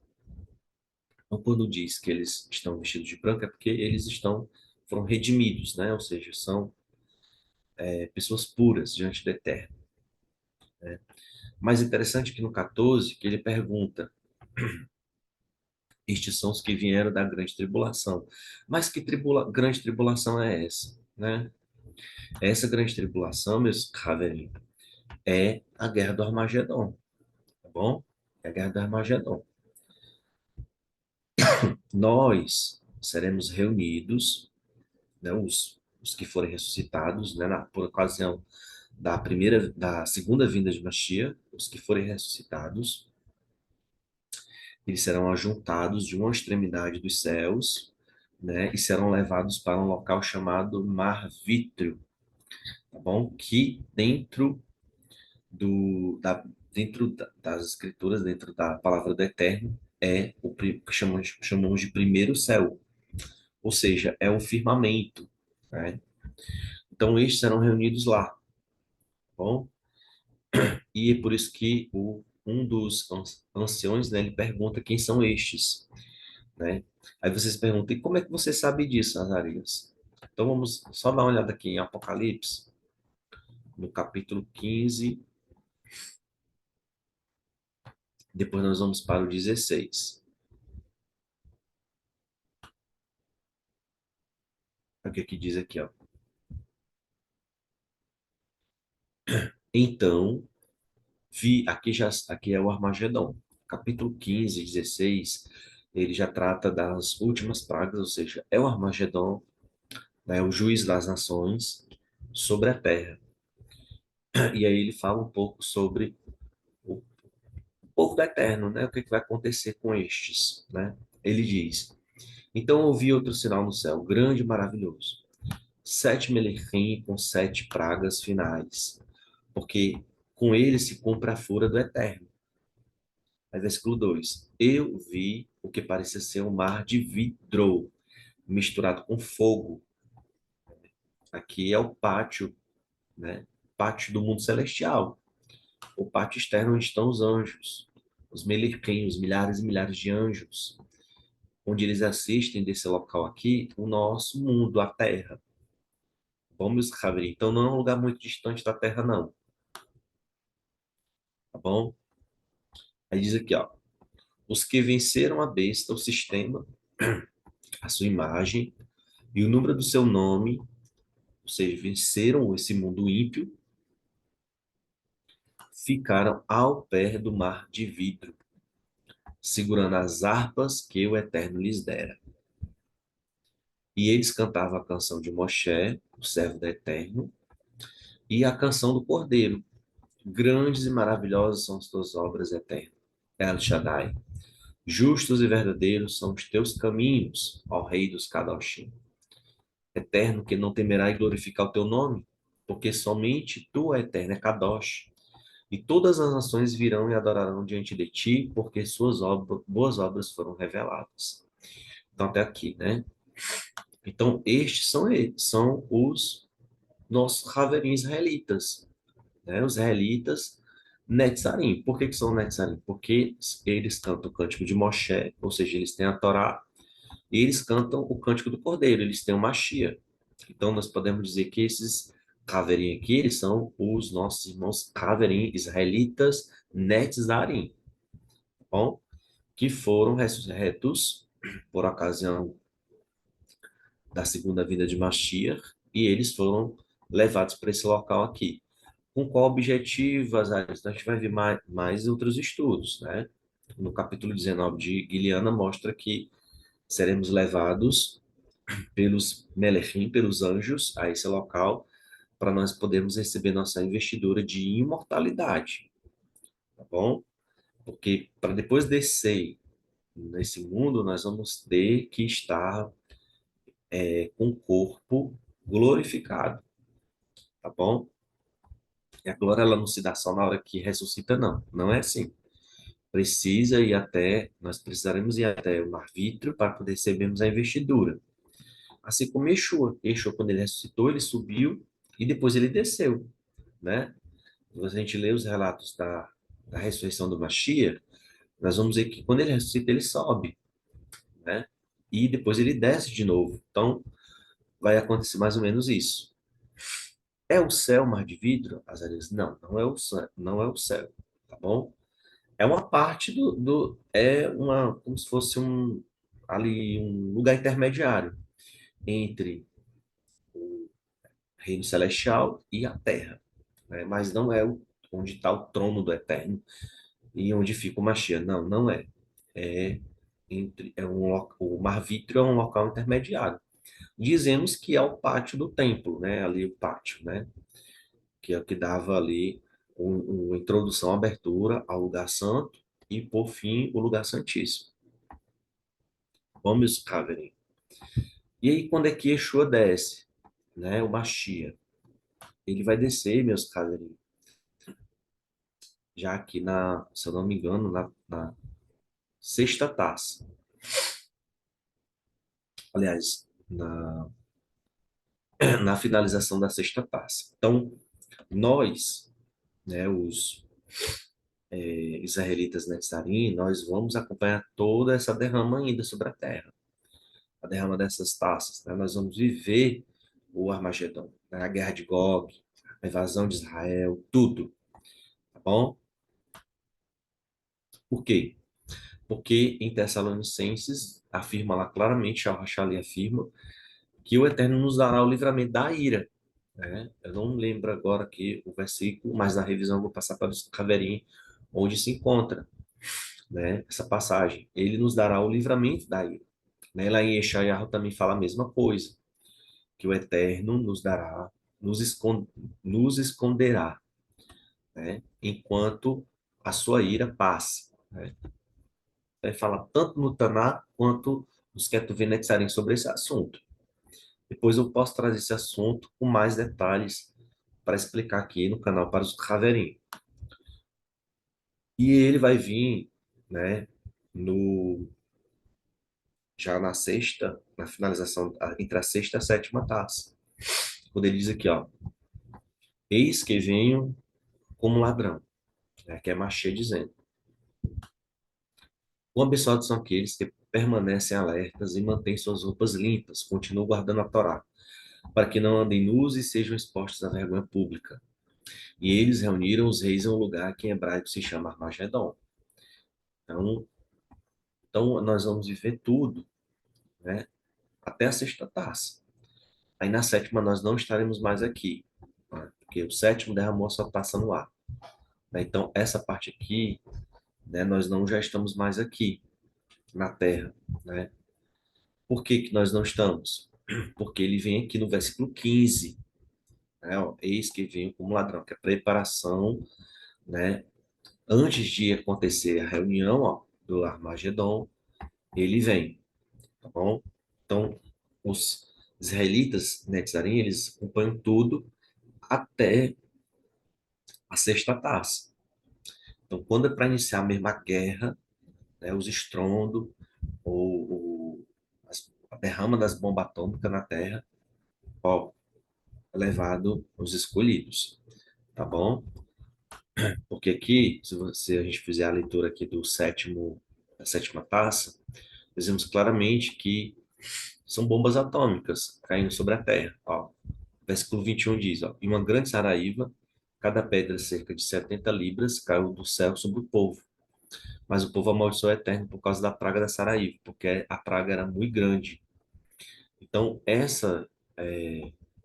Então, quando diz que eles estão vestidos de branco, é porque eles foram redimidos, né? Ou seja, são pessoas puras diante do Eterno. Mais interessante que no 14, que ele pergunta: estes são os que vieram da grande tribulação. Mas que grande tribulação é essa, né? Essa grande tribulação, meus Haverim, é a guerra do Armagedon, tá bom? É a guerra do Armagedon. Nós seremos reunidos, né, os que forem ressuscitados, né, por ocasião da segunda vinda de Mashiach, os que forem ressuscitados, eles serão ajuntados de uma extremidade dos céus, né, e serão levados para um local chamado Mar Vítreo, tá bom? Que das escrituras, dentro da palavra do Eterno, é o que chamamos de primeiro céu, ou seja, é o firmamento, né? Então, estes serão reunidos lá, tá bom? E é por isso que um dos anciões, né, ele pergunta quem são estes, né? Aí vocês perguntam, e como é que você sabe disso, Azarias? Então vamos só dar uma olhada aqui em Apocalipse, no capítulo 15, depois nós vamos para o 16. Olha o que aqui diz aqui, ó. Então, aqui é o Armagedon. Capítulo 15, 16, ele já trata das últimas pragas, ou seja, é o Armagedon, né, o juiz das nações sobre a terra. E aí ele fala um pouco sobre o povo do eterno, né? O que que vai acontecer com estes, né? Ele diz: então ouvi outro sinal no céu, grande e maravilhoso. Sete melerrim com sete pragas finais, porque com ele se cumpre a fúria do eterno. Aí, versículo 2: eu vi o que parecia ser um mar de vidro misturado com fogo. Aqui é o pátio, né? Pátio do mundo celestial. O pátio externo onde estão os anjos, os melerquim, os milhares e milhares de anjos, onde eles assistem desse local aqui, o nosso mundo, a Terra. Vamos, Javier. Então não é um lugar muito distante da Terra, não. Tá bom? Aí diz aqui, ó. Os que venceram a besta, o sistema, a sua imagem e o número do seu nome, ou seja, venceram esse mundo ímpio, ficaram ao pé do mar de vidro, segurando as harpas que o Eterno lhes dera. E eles cantavam a canção de Moshe, o servo do Eterno, e a canção do Cordeiro. Grandes e maravilhosas são as tuas obras, Eterno. El Shaddai. Justos e verdadeiros são os teus caminhos, ó Rei dos Kadoshim. Eterno, que não temerá e glorificar o teu nome, porque somente tu, Eterno, é Kadosh. E todas as nações virão e adorarão diante de ti, porque suas boas obras foram reveladas. Então, até aqui, né? Então, estes são eles, são os nossos Haverim israelitas, né? Os israelitas Netzarim. Por que que são Netzarim? Porque eles cantam o cântico de Moshe, ou seja, eles têm a Torá, e eles cantam o cântico do Cordeiro, eles têm o Mashiach. Então, nós podemos dizer que esses Haverim aqui, eles são os nossos irmãos Haverim, israelitas Netzarim, tá bom? Que foram ressurretos por ocasião da segunda vinda de Mashiach, e eles foram levados para esse local aqui. Com qual objetivo, Azarías? Então, a gente vai ver mais outros estudos, né? no capítulo 19 de Guiliana, mostra que seremos levados pelos Melechim, pelos anjos, a esse local, para nós podermos receber nossa investidura de imortalidade, tá bom? Porque para depois descer nesse mundo, nós vamos ter que estar com o corpo glorificado, tá bom? E a glória, ela não se dá só na hora que ressuscita, não. Não é assim. Nós precisaremos ir até o arbítrio para poder recebermos a investidura. Assim como Yeshua. Yeshua, quando ele ressuscitou, ele subiu e depois ele desceu, né? Se a gente lê os relatos da ressurreição do Mashiach, nós vamos ver que quando ele ressuscita, ele sobe, né? E depois ele desce de novo. Então, vai acontecer mais ou menos isso. É o céu mar de vidro? Azarias, não, não é o céu, não é o céu, tá bom? É uma parte é uma, como se fosse ali, um lugar intermediário entre reino celestial e a terra, né? Mas não é onde está o trono do Eterno e onde fica o Mashiach. Não, não é. É o Mar Vítreo é um local intermediário. Dizemos que é o pátio do templo, né? Ali o pátio, né? Que é o que dava ali uma introdução, abertura ao lugar santo e, por fim, o lugar santíssimo. Vamos, Caveri. E aí, quando é que Yeshua desce? Né? O Mashiach. Ele vai descer, meus Caveri, já aqui se eu não me engano, na sexta taça. Aliás, na finalização da sexta taça. Então, nós, né, os israelitas Netzarim, nós vamos acompanhar toda essa derrama ainda sobre a terra. A derrama dessas taças, né? Nós vamos viver o Armagedon, né? A guerra de Gog, a invasão de Israel, tudo, tá bom? Por quê? Porque em Tessalonicenses afirma lá claramente, Al-Rachali afirma, que o Eterno nos dará o livramento da ira, né? Eu não lembro agora aqui o versículo, mas na revisão eu vou passar para o Caverim, onde se encontra, né, essa passagem. Ele nos dará o livramento da ira. Né? Lá em Yeshayahu também fala a mesma coisa, que o Eterno nos dará, nos, escon nos esconderá, né? Enquanto a sua ira passe, né? Vai falar tanto no Taná quanto nos Ketuvim sobre esse assunto. Depois eu posso trazer esse assunto com mais detalhes para explicar aqui no canal para os Haverim. E ele vai vir, né, no, já na sexta, na finalização, entre a sexta e a sétima taça. Quando ele diz aqui, ó, eis que venho como ladrão, né, que é Machê dizendo. O abençoado são aqueles que permanecem alertas e mantêm suas roupas limpas, continuam guardando a Torá, para que não andem nus e sejam expostos à vergonha pública. E eles reuniram os reis em um lugar que em hebraico se chama Armagedon. Então, então nós vamos viver tudo, né? Até a sexta taça. Aí na sétima nós não estaremos mais aqui, né? Porque o sétimo derramou a sua taça no ar, né? Então essa parte aqui, né, nós não já estamos mais aqui na terra, né? Por que que nós não estamos? Porque ele vem aqui no versículo 15, né? Ó, eis que vem como ladrão, que é preparação, né? Antes de acontecer a reunião, ó, do Armagedon, ele vem, tá bom? Então, os israelitas, Netzarim, eles acompanham tudo até a sexta taça. Então, quando é para iniciar mesmo a guerra, né, os estrondos, a derrama das bombas atômicas na Terra, ó, é levado os escolhidos, tá bom? Porque aqui, se a gente fizer a leitura aqui da sétima taça, vemos claramente que são bombas atômicas caindo sobre a Terra, ó. Versículo 21 diz, ó, e uma grande saraíva, cada pedra cerca de 70 libras, caiu do céu sobre o povo. Mas o povo amaldiçoou o Eterno por causa da praga da saraíva, porque a praga era muito grande. Então, essa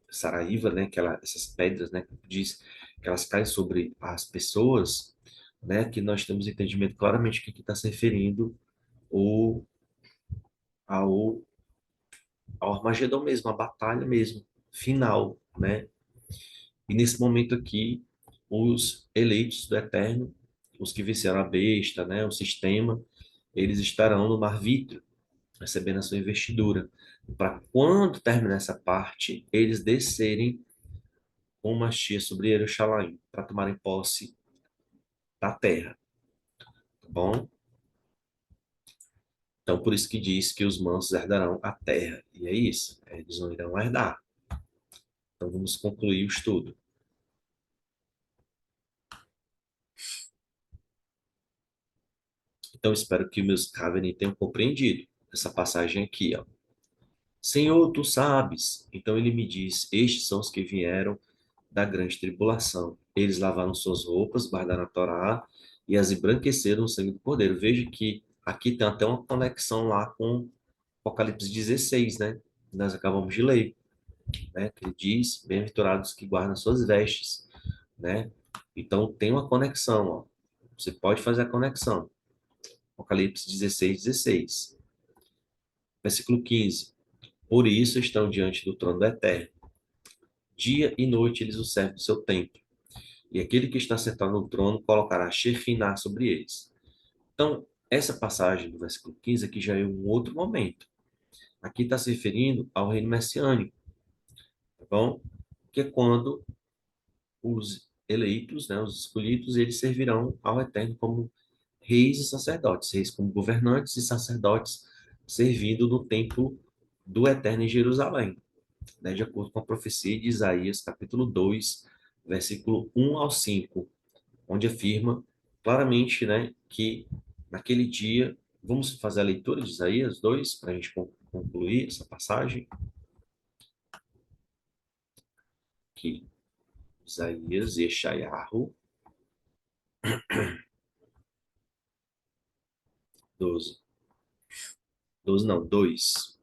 saraíva, né, essas pedras, né, diz que elas caem sobre as pessoas, né? Que nós temos entendimento claramente que aqui está se referindo o, ao, ao Armagedon mesmo, a batalha mesmo, final, né? E nesse momento aqui, os eleitos do Eterno, os que venceram a besta, né? O sistema, eles estarão no mar Vítreo, recebendo a sua investidura. Para quando terminar essa parte, eles descerem com Machia sobre Jerusalém, para tomarem posse da terra, tá bom? Então, por isso que diz que os mansos herdarão a terra. E é isso, eles não irão herdar. Então, vamos concluir o estudo. Então, espero que meus Kaven tenham compreendido essa passagem aqui, ó. Senhor, tu sabes. Então ele me diz: estes são os que vieram da grande tribulação. Eles lavaram suas roupas, guardaram a Torá e as embranqueceram no sangue do Cordeiro. Veja que aqui tem até uma conexão lá com Apocalipse 16, né? Nós acabamos de ler, né? Que ele diz: bem-aventurados que guardam suas vestes, né? Então tem uma conexão, ó. Você pode fazer a conexão. Apocalipse 16, 16. Versículo 15. Por isso estão diante do trono do Eterno. Dia e noite eles o servem no seu templo. E aquele que está sentado no trono colocará Shekinah sobre eles. Então, essa passagem do versículo 15 aqui já é um outro momento. Aqui está se referindo ao reino messiânico, tá bom? Que é quando os eleitos, né, os escolhidos, eles servirão ao Eterno como reis e sacerdotes, reis como governantes e sacerdotes servindo no templo do Eterno em Jerusalém, né, de acordo com a profecia de Isaías, capítulo 2, versículo 1 ao 5, onde afirma claramente, né, que naquele dia, vamos fazer a leitura de Isaías 2 para a gente concluir essa passagem, que Isaías e Yeshayahu 12, 12 não, 2,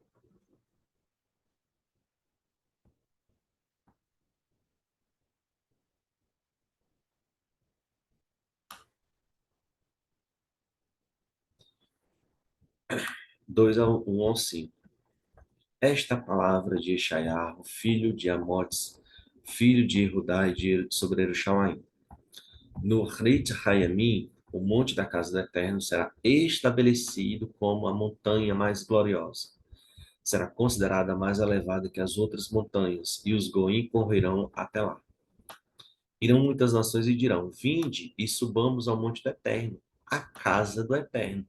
2 ao 1 ao 5. Esta palavra de Yeshayahu, filho de Amotes, filho de Erudai, sobre Jerusalém. No Rit Hayamim, o monte da casa do Eterno será estabelecido como a montanha mais gloriosa. Será considerada mais elevada que as outras montanhas, e os Goim correrão até lá. Irão muitas nações e dirão: vinde e subamos ao monte do Eterno, a casa do Eterno.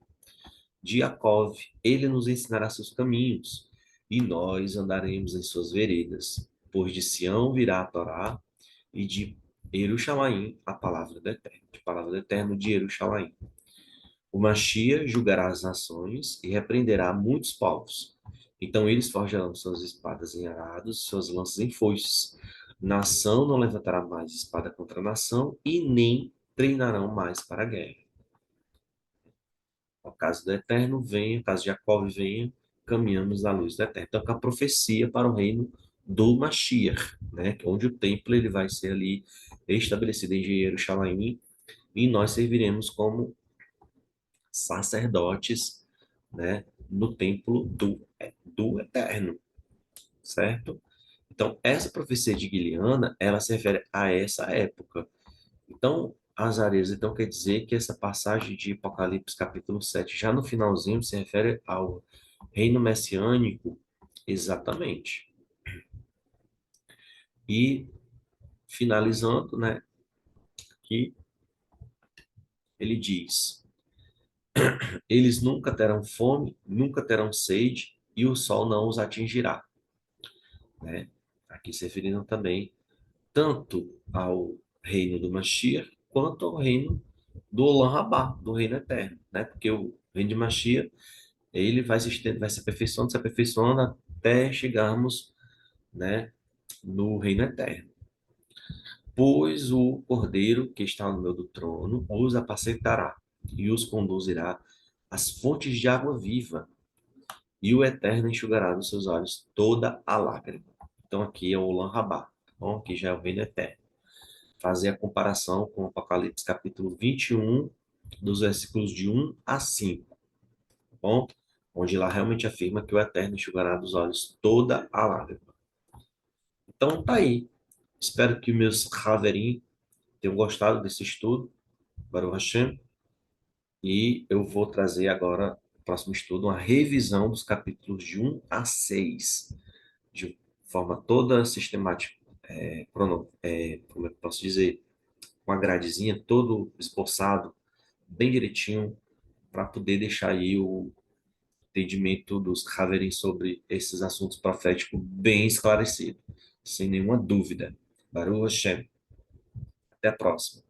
De Jacov, ele nos ensinará seus caminhos, e nós andaremos em suas veredas. Pois de Sião virá a Torá, e de Jerusalém a palavra do Eterno. De palavra do Eterno de Jerusalém. O Machia julgará as nações e repreenderá muitos povos. Então eles forjarão suas espadas em arados, suas lanças em foices. Nação não levantará mais espada contra nação e nem treinarão mais para a guerra. O caso do Eterno venha, o caso de Jacó venha, caminhamos na luz do Eterno. Então, é a profecia para o reino do Mashiach, né? Onde o templo ele vai ser ali estabelecido em Jerusalém e nós serviremos como sacerdotes, né? No templo do Eterno, certo? Então, essa profecia de Guiliana, ela se refere a essa época. Então, Azarias, então quer dizer que essa passagem de Apocalipse capítulo 7, já no finalzinho, se refere ao reino messiânico, exatamente. E finalizando, né, que ele diz: eles nunca terão fome, nunca terão sede, e o sol não os atingirá, né? Aqui se referindo também tanto ao reino do Mashiach, quanto ao reino do Olam Rabá, do reino eterno, né? Porque o reino de Mashiach ele vai se aperfeiçoando até chegarmos, né, no reino eterno. Pois o Cordeiro que está no meio do trono os apacentará e os conduzirá às fontes de água viva, e o Eterno enxugará dos seus olhos toda a lágrima. Então aqui é o Olam Rabá, tá bom? Aqui já é o reino eterno. fazer a comparação com Apocalipse capítulo 21, dos versículos de 1 a 5, tá bom? Onde lá realmente afirma que o Eterno enxugará dos olhos toda a lágrima. Então tá aí. Espero que meus Haverim tenham gostado desse estudo, Baruch Hashem, e eu vou trazer agora, no próximo estudo, uma revisão dos capítulos de 1 a 6, de forma toda sistemática, como eu posso dizer, uma gradezinha, todo esboçado, bem direitinho, para poder deixar aí o entendimento dos Haverim sobre esses assuntos proféticos bem esclarecido, sem nenhuma dúvida. Baruch Hashem. Até a próxima.